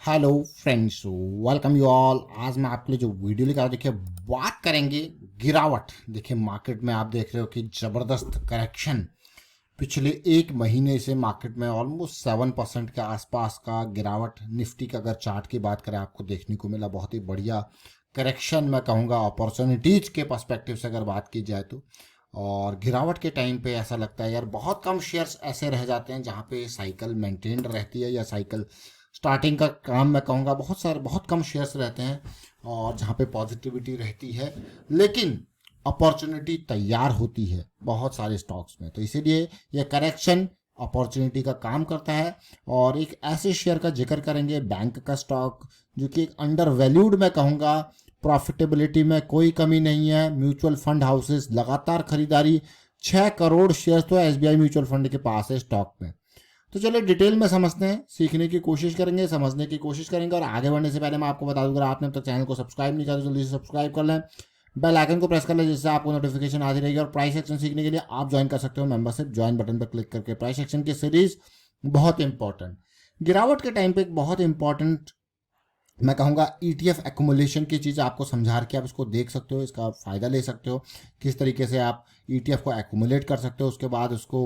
Hello friends, welcome you all. आज मैं आपके लिए जो वीडियो लेकर आया, देखिए बात करेंगे गिरावट। देखिए मार्केट में आप देख रहे हो कि ज़बरदस्त करेक्शन पिछले एक महीने से मार्केट में ऑलमोस्ट 7% के आसपास का गिरावट। निफ्टी का अगर चार्ट की बात करें आपको देखने को मिला बहुत ही बढ़िया करेक्शन, मैं कहूँगा अपॉर्चुनिटीज़ के पर्सपेक्टिव से अगर बात की जाए तो। और गिरावट के टाइम पे ऐसा लगता है यार बहुत कम शेयर्स ऐसे रह जाते हैं जहाँ पे साइकिल मेंटेन्ड रहती है या साइकिल स्टार्टिंग का काम, मैं कहूँगा बहुत कम शेयर्स रहते हैं और जहाँ पे पॉजिटिविटी रहती है, लेकिन अपॉर्चुनिटी तैयार होती है बहुत सारे स्टॉक्स में। तो इसीलिए यह करेक्शन अपॉर्चुनिटी का काम करता है। और एक ऐसे शेयर का जिक्र करेंगे, बैंक का स्टॉक, जो कि एक अंडर वैल्यूड मैं कहूँगा। प्रॉफिटेबिलिटी में कोई कमी नहीं है। म्यूचुअल फंड हाउसेस लगातार खरीदारी, 6 करोड़ शेयर तो एसबीआई म्यूचुअल फंड के पास है स्टॉक में। तो चलिए डिटेल में समझते हैं, सीखने की कोशिश करेंगे, समझने की कोशिश करेंगे। और आगे बढ़ने से पहले मैं आपको बता दूं, अगर आपने अब तक चैनल को सब्सक्राइब नहीं किया तो जल्दी से सब्सक्राइब कर लें, बेल आइकन को प्रेस कर लें, जिससे आपको नोटिफिकेशन आती रहेगी। और प्राइस एक्शन सीखने के लिए आप ज्वाइन कर सकते हो मेंबरशिप, ज्वाइन बटन पर क्लिक करके। प्राइस एक्शन की सीरीज बहुत इंपॉर्टेंट, गिरावट के टाइम पे एक बहुत इंपॉर्टेंट मैं कहूँगा ईटीएफ एक्यूमुलेशन की चीज़ आपको समझा के आप इसको देख सकते हो, इसका फ़ायदा ले सकते हो, किस तरीके से आप ईटीएफ को एक्यूमुलेट कर सकते हो। उसके बाद उसको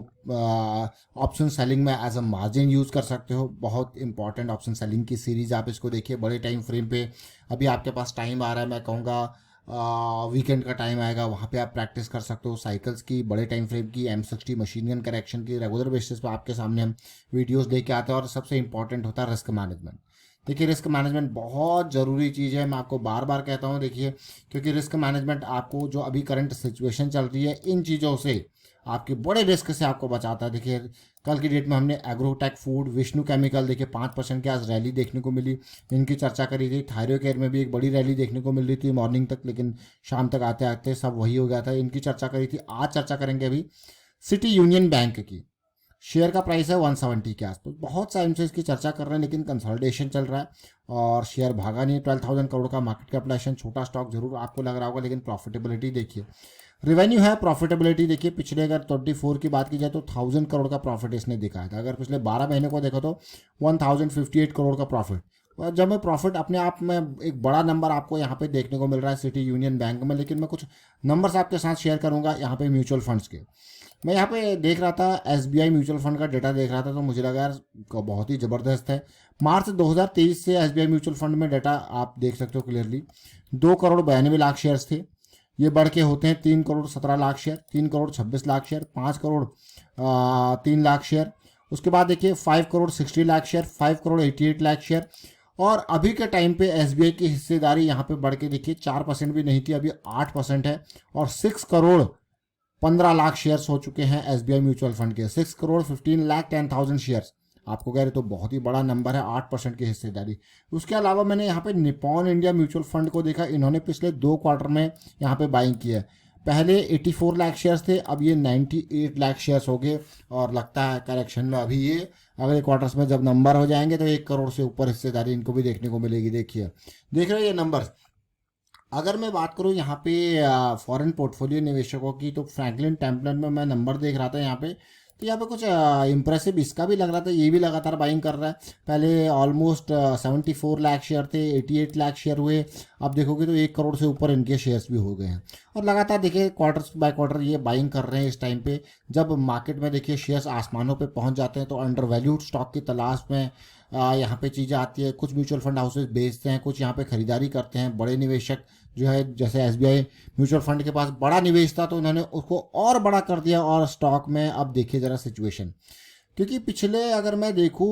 ऑप्शन सेलिंग में एज अ मार्जिन यूज़ कर सकते हो। बहुत इंपॉर्टेंट ऑप्शन सेलिंग की सीरीज़ आप इसको देखिए बड़े टाइम फ्रेम पे। अभी आपके पास टाइम आ रहा है, मैं कहूँगा वीकेंड का टाइम आएगा, वहाँ पे आप प्रैक्टिस कर सकते हो साइकिल्स की, बड़े टाइम फ्रेम की, M60 मशीन गन करेक्शन की। रेगुलर बेसिस पे आपके सामने हम वीडियोस लेके आते हैं। और सबसे इंपॉर्टेंट होता है रिस्क मैनेजमेंट। देखिए रिस्क मैनेजमेंट बहुत ज़रूरी चीज़ है, मैं आपको बार बार कहता हूँ। देखिए क्योंकि रिस्क मैनेजमेंट आपको जो अभी करंट सिचुएशन चल रही है, इन चीज़ों से आपके बड़े रिस्क से आपको बचाता है। देखिए कल की डेट में हमने एग्रोटेक फूड, विष्णु केमिकल, देखिए 5% की आज रैली देखने को मिली, इनकी चर्चा करी थी। थायरो केयर में भी एक बड़ी रैली देखने को मिल रही थी मॉर्निंग तक, लेकिन शाम तक आते आते सब वही हो गया था। इनकी चर्चा करी थी। आज चर्चा करेंगे अभी सिटी यूनियन बैंक की। शेयर का प्राइस है 170 के आसपास। बहुत टाइम से इसकी चर्चा कर रहे हैं, लेकिन कंसोलिडेशन चल रहा है और शेयर भागा नहीं। 12,000 करोड़ का मार्केट कैपिटलाइजेशन, छोटा स्टॉक जरूर आपको लग रहा होगा, लेकिन प्रॉफिटेबिलिटी देखिए, रेवेन्यू है, प्रॉफिटेबिलिटी देखिए। पिछले अगर 24 की बात की जाए तो 1000 करोड़ का प्रॉफिट इसने दिखाया था। अगर पिछले 12 महीने को देखो तो 1058 करोड़ का प्रॉफिट। और जब मैं प्रॉफिट अपने आप में एक बड़ा नंबर आपको यहाँ पे देखने को मिल रहा है सिटी यूनियन बैंक में, लेकिन मैं कुछ नंबर्स आपके साथ शेयर करूंगा यहाँ पे म्यूचुअल फंड्स के। मैं यहाँ पे देख रहा था एसबीआई म्यूचुअल फंड का डेटा देख रहा था, तो मुझे लगा यार बहुत ही ज़बरदस्त है। मार्च 2023 से एसबीआई म्यूचुअल फंड में डेटा आप देख सकते हो क्लियरली। 2 करोड़ 92 लाख शेयर्स थे, ये बढ़ के होते हैं 3 crore 17 lakh share, 3 crore 26 lakh share, 5 crore 3 lakh share. उसके बाद देखिए 5 करोड़ 60 लाख शेयर, 5 करोड़ 88 लाख शेयर। और अभी के टाइम पे एसबीआई की हिस्सेदारी यहाँ पे बढ़ के देखिए 4% भी नहीं थी, अभी 8% है। और 6 करोड़ 15 लाख शेयर्स हो चुके हैं एसबीआई म्यूचुअल फंड के। 6 करोड़ 15 लाख 10,000 शेयर्स आपको कह रहे तो बहुत ही बड़ा नंबर है, 8% की हिस्सेदारी। उसके अलावा मैंने यहाँ पे निपॉन इंडिया म्यूचुअल फंड को देखा, इन्होंने पिछले 2 क्वार्टर में यहाँ पे बाइंग की है। पहले 84 लाख शेयर्स थे, अब ये 98 लाख शेयर्स हो गए। और लगता है करेक्शन में अभी ये अगले क्वार्टर्स में जब नंबर हो जाएंगे तो 1 करोड़ से ऊपर हिस्सेदारी इनको भी देखने को मिलेगी। देखिए देख रहे हो ये नंबर। अगर मैं बात करूं यहाँ पे फॉरेन पोर्टफोलियो निवेशकों की, तो फ्रैंकलिन टेम्पलन में मैं नंबर देख रहा था यहाँ पे, तो यहाँ पे कुछ इंप्रेसिव इसका भी लग रहा था, ये भी लगातार बाइंग कर रहा है। पहले ऑलमोस्ट 74 लाख शेयर थे, 88 लाख शेयर हुए, अब देखोगे तो 1 करोड़ से ऊपर इनके शेयर्स भी हो गए हैं। और लगातार देखिए क्वार्टर बाय क्वार्टर ये बाइंग कर रहे हैं इस टाइम पे। जब मार्केट में देखिए शेयर्स आसमानों पे पहुंच जाते हैं तो अंडर वैल्यूड स्टॉक की तलाश में यहाँ पे चीज़ें आती है। कुछ म्यूचुअल फंड हाउसेज बेचते हैं, कुछ यहाँ पे खरीदारी करते हैं। बड़े निवेशक जो है, जैसे एसबीआई म्यूचुअल फंड के पास बड़ा निवेश था तो उन्होंने उसको और बड़ा कर दिया। और स्टॉक में अब देखिए ज़रा सिचुएशन, क्योंकि पिछले अगर मैं देखूँ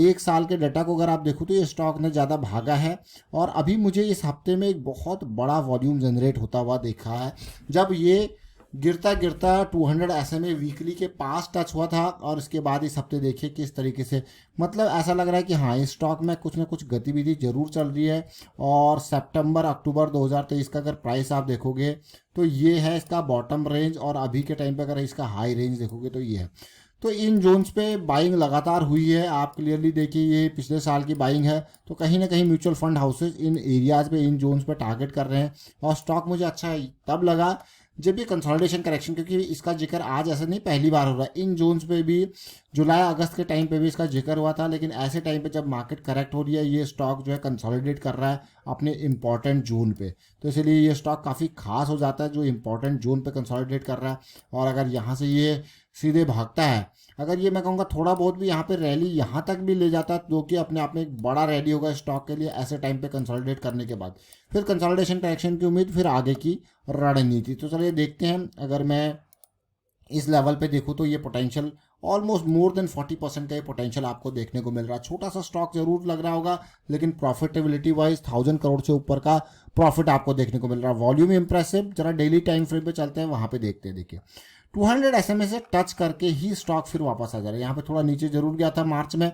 1 साल के डाटा को अगर आप देखो तो ये स्टॉक ने ज़्यादा भागा है। और अभी मुझे इस हफ्ते में एक बहुत बड़ा वॉल्यूम जनरेट होता हुआ देखा है, जब ये गिरता गिरता 200 SMA वीकली के पास टच हुआ था। और इसके बाद इस हफ्ते देखिए किस तरीके से, मतलब ऐसा लग रहा है कि हाँ इस स्टॉक में कुछ ना कुछ गतिविधि जरूर चल रही है। और सितंबर अक्टूबर 2023 का अगर प्राइस आप देखोगे तो ये है इसका बॉटम रेंज, और अभी के टाइम पे अगर इसका हाई रेंज देखोगे तो ये है। तो इन जोन्स पे बाइंग लगातार हुई है, आप क्लियरली देखिए ये पिछले साल की बाइंग है। तो कहीं ना कहीं mutual fund houses in areas पे, इन जोन्स पे टारगेट कर रहे हैं। और स्टॉक मुझे अच्छा तब लगा जब ये कंसोलिडेशन करेक्शन, क्योंकि इसका जिक्र आज ऐसा नहीं पहली बार हो रहा है, इन जोन्स पे भी जुलाई अगस्त के टाइम पे भी इसका जिक्र हुआ था, लेकिन ऐसे टाइम पे जब मार्केट करेक्ट हो रही है ये स्टॉक जो है कंसोलिडेट कर रहा है अपने इंपॉर्टेंट जोन पे, तो इसलिए ये स्टॉक काफ़ी खास हो जाता है जो इंपॉर्टेंट जोन पे कंसोलिडेट कर रहा है। और अगर यहाँ से ये सीधे भागता है, अगर ये मैं कहूँगा थोड़ा बहुत भी यहाँ पे रैली यहाँ तक भी ले जाता है, जो कि अपने आप में एक बड़ा रैली होगा स्टॉक के लिए ऐसे टाइम पे कंसोलिडेट करने के बाद, फिर कंसोलिडेशन करेक्शन की उम्मीद, फिर आगे की रणनीति। तो चलिए देखते हैं, अगर मैं इस लेवल पे देखूँ तो ये पोटेंशियल ऑलमोस्ट मोर देन 40% का ये पोटेंशियल आपको देखने को मिल रहा है। छोटा सा स्टॉक जरूर लग रहा होगा, लेकिन प्रॉफिटेबिलिटी वाइज 1000 करोड़ से ऊपर का प्रॉफिट आपको देखने को मिल रहा है। वॉल्यूम इंप्रेसिव, जरा डेली टाइम फ्रेम पे चलते हैं, वहां पे देखते हैं। देखिए 200 SMA से टच करके ही स्टॉक फिर वापस आ जा रहा है। यहाँ पे थोड़ा नीचे जरूर गया था मार्च में,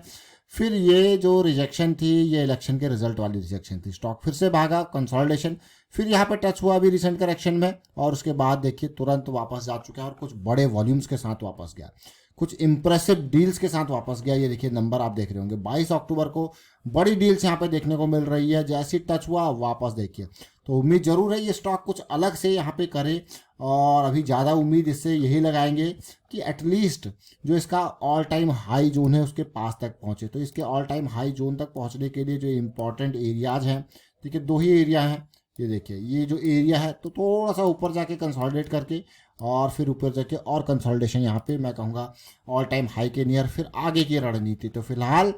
फिर ये जो रिजेक्शन थी ये इलेक्शन के रिजल्ट वाली रिजेक्शन थी, स्टॉक फिर से भागा, कंसोलिडेशन, फिर यहाँ पे टच हुआ अभी रिसेंट करेक्शन में, और उसके बाद देखिए तुरंत वापस जा चुका है और कुछ बड़े वॉल्यूम्स के साथ वापस गया, कुछ इंप्रेसिव डील्स के साथ वापस गया। ये देखिए नंबर आप देख रहे होंगे, 22 अक्टूबर को बड़ी डील्स यहाँ पे देखने को मिल रही है, जैसे टच हुआ वापस देखिए। तो उम्मीद जरूर है ये स्टॉक कुछ अलग से यहाँ पे करे, और अभी ज़्यादा उम्मीद इससे यही लगाएंगे कि एटलीस्ट जो इसका ऑल टाइम हाई जोन है उसके पास तक पहुँचे। तो इसके ऑल टाइम हाई जोन तक पहुँचने के लिए जो इंपॉर्टेंट एरियाज हैं, देखिए 2 ही एरिया हैं, ये देखिए ये जो एरिया है, तो थोड़ा सा ऊपर जाके कंसोलिडेट करके और फिर ऊपर जाके और कंसोलिडेशन यहाँ पे मैं कहूँगा ऑल टाइम हाई के नियर, फिर आगे की रणनीति। तो फिलहाल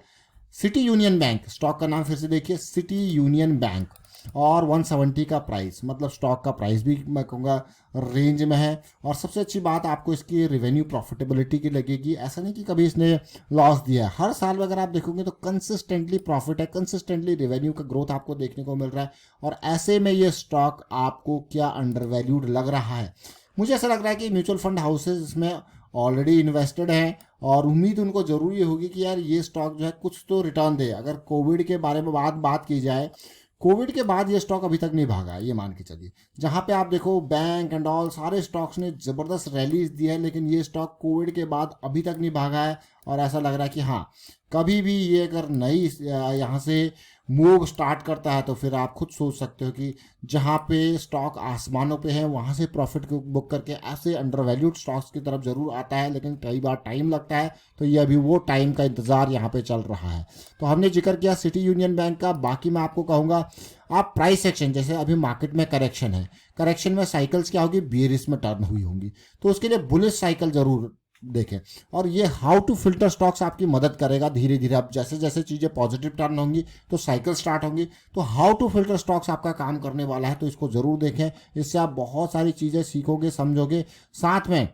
सिटी यूनियन बैंक, स्टॉक का नाम फिर से देखिए सिटी यूनियन बैंक, और 170 का प्राइस, मतलब स्टॉक का प्राइस भी मैं कहूँगा रेंज में है। और सबसे अच्छी बात आपको इसकी रेवेन्यू प्रॉफिटेबिलिटी की लगेगी, ऐसा नहीं कि कभी इसने लॉस दिया है, हर साल अगर आप देखोगे तो कंसिस्टेंटली प्रॉफिट है, कंसिस्टेंटली रेवेन्यू का ग्रोथ आपको देखने को मिल रहा है। और ऐसे में ये स्टॉक आपको क्या अंडर वैल्यूड लग रहा है? मुझे ऐसा लग रहा है कि म्यूचुअल फंड हाउसेज इसमें ऑलरेडी इन्वेस्टेड हैं, और उम्मीद उनको जरूरी होगी कि यार ये स्टॉक जो है कुछ तो रिटर्न दे। अगर कोविड के बारे में बात की जाए, कोविड के बाद ये स्टॉक अभी तक नहीं भागा है, ये मान के चलिए। जहाँ पे आप देखो बैंक एंड ऑल सारे स्टॉक्स ने ज़बरदस्त रैलीज दी है, लेकिन ये स्टॉक कोविड के बाद अभी तक नहीं भागा है। और ऐसा लग रहा है कि हाँ, कभी भी ये अगर नई यहाँ से मूव स्टार्ट करता है तो फिर आप खुद सोच सकते हो कि जहाँ पे स्टॉक आसमानों पे है वहाँ से प्रॉफिट को बुक करके ऐसे अंडर वैल्यूड स्टॉक्स की तरफ जरूर आता है, लेकिन कई बार टाइम लगता है। तो ये अभी वो टाइम का इंतज़ार यहाँ पे चल रहा है। तो हमने जिक्र किया सिटी यूनियन बैंक का। बाकी मैं आपको कहूँगा आप प्राइस एक्शन, जैसे अभी मार्केट में करेक्शन है, करेक्शन में साइकिल्स क्या होगी, बेयरिश में टर्न हुई होंगी, तो उसके लिए बुलिश साइकिल जरूर देखें। और ये हाउ टू फिल्टर स्टॉक्स आपकी मदद करेगा। धीरे धीरे अब जैसे जैसे चीज़ें पॉजिटिव टर्न होंगी तो साइकिल स्टार्ट होंगी, तो हाउ टू फिल्टर स्टॉक्स आपका काम करने वाला है, तो इसको ज़रूर देखें। इससे आप बहुत सारी चीज़ें सीखोगे, समझोगे। साथ में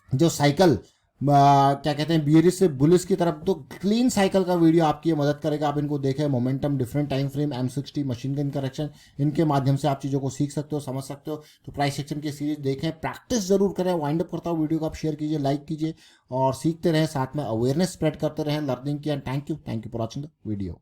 जो साइकिल क्या कहते हैं, बियरिश से बुलिश की तरफ, तो क्लीन साइकिल का वीडियो आपकी मदद करेगा। आप इनको देखें, momentum, different time frame, M60, machine gun correction, इनके माध्यम से आप चीज़ों को सीख सकते हो, समझ सकते हो। तो प्राइस सेक्शन की सीरीज देखें, प्रैक्टिस जरूर करें। वाइंड अप करता हूँ वीडियो को, आप शेयर कीजिए, लाइक कीजिए और सीखते रहें, साथ में अवेयरनेस स्प्रेड करते रहें लर्निंग की। And thank you for watching the video.